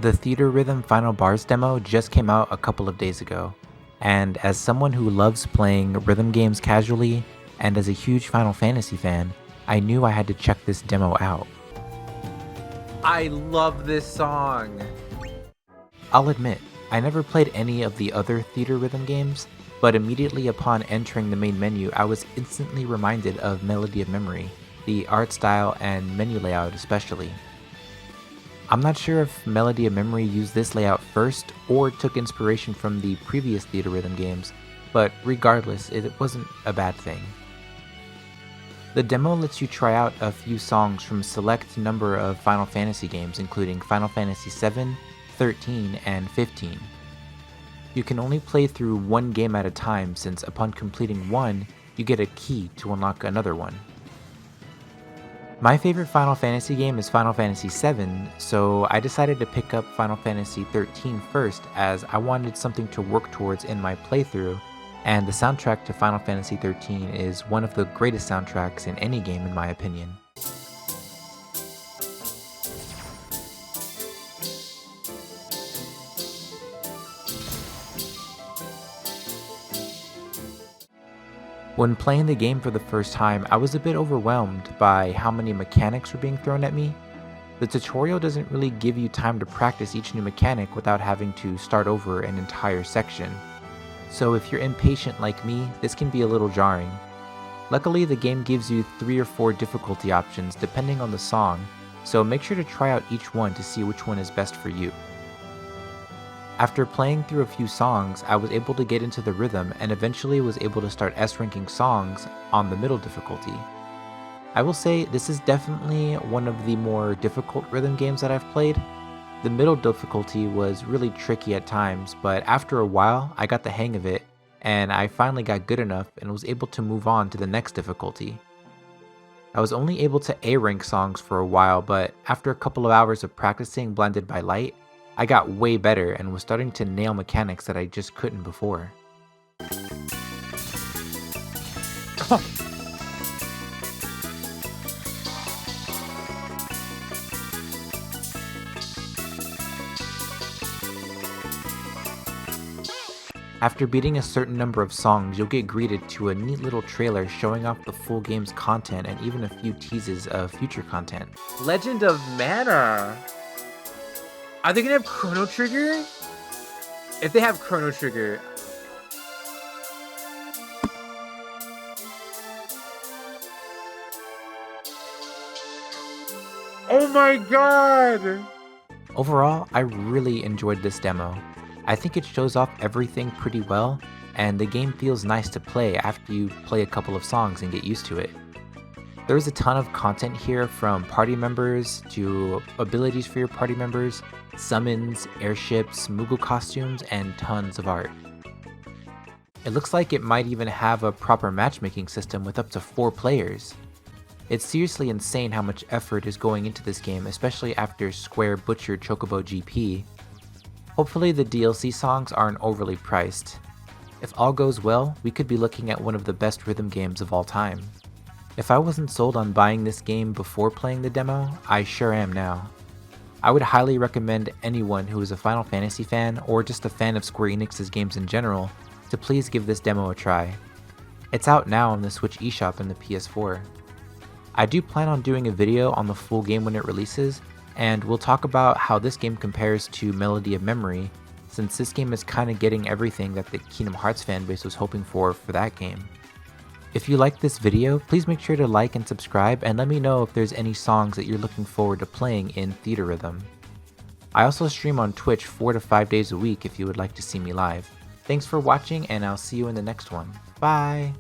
The Theatrhythm Final Bars demo just came out a couple of days ago, and as someone who loves playing rhythm games casually, and as a huge Final Fantasy fan, I knew I had to check this demo out. I love this song! I'll admit, I never played any of the other Theatrhythm games, but immediately upon entering the main menu I was instantly reminded of Melody of Memory, the art style and menu layout especially. I'm not sure if Melody of Memory used this layout first or took inspiration from the previous Theatrhythm games, but regardless, it wasn't a bad thing. The demo lets you try out a few songs from a select number of Final Fantasy games including Final Fantasy VII, 13, and 15. You can only play through one game at a time since upon completing one, you get a key to unlock another one. My favorite Final Fantasy game is Final Fantasy VII, so I decided to pick up Final Fantasy 13 first as I wanted something to work towards in my playthrough, and the soundtrack to Final Fantasy 13 is one of the greatest soundtracks in any game in my opinion. When playing the game for the first time, I was a bit overwhelmed by how many mechanics were being thrown at me. The tutorial doesn't really give you time to practice each new mechanic without having to start over an entire section. So if you're impatient like me, this can be a little jarring. Luckily, the game gives you 3 or 4 difficulty options depending on the song, so make sure to try out each one to see which one is best for you. After playing through a few songs, I was able to get into the rhythm and eventually was able to start S-ranking songs on the middle difficulty. I will say this is definitely one of the more difficult rhythm games that I've played. The middle difficulty was really tricky at times, but after a while I got the hang of it and I finally got good enough and was able to move on to the next difficulty. I was only able to A-rank songs for a while, but after a couple of hours of practicing Blinded by Light, I got way better and was starting to nail mechanics that I just couldn't before. After beating a certain number of songs, you'll get greeted to a neat little trailer showing off the full game's content and even a few teases of future content. Legend of Mana! Are they gonna have Chrono Trigger? If they have Chrono Trigger... Oh my god! Overall, I really enjoyed this demo. I think it shows off everything pretty well, and the game feels nice to play after you play a couple of songs and get used to it. There's a ton of content here from party members to abilities for your party members, summons, airships, Moogle costumes, and tons of art. It looks like it might even have a proper matchmaking system with up to 4 players. It's seriously insane how much effort is going into this game, especially after Square butchered Chocobo GP. Hopefully the DLC songs aren't overly priced. If all goes well, we could be looking at one of the best rhythm games of all time. If I wasn't sold on buying this game before playing the demo, I sure am now. I would highly recommend anyone who is a Final Fantasy fan or just a fan of Square Enix's games in general to please give this demo a try. It's out now on the Switch eShop and the PS4. I do plan on doing a video on the full game when it releases, and we'll talk about how this game compares to Melody of Memory, since this game is kinda getting everything that the Kingdom Hearts fanbase was hoping for that game. If you liked this video, please make sure to like and subscribe and let me know if there's any songs that you're looking forward to playing in Theatrhythm. I also stream on Twitch 4 to 5 days a week if you would like to see me live. Thanks for watching and I'll see you in the next one. Bye!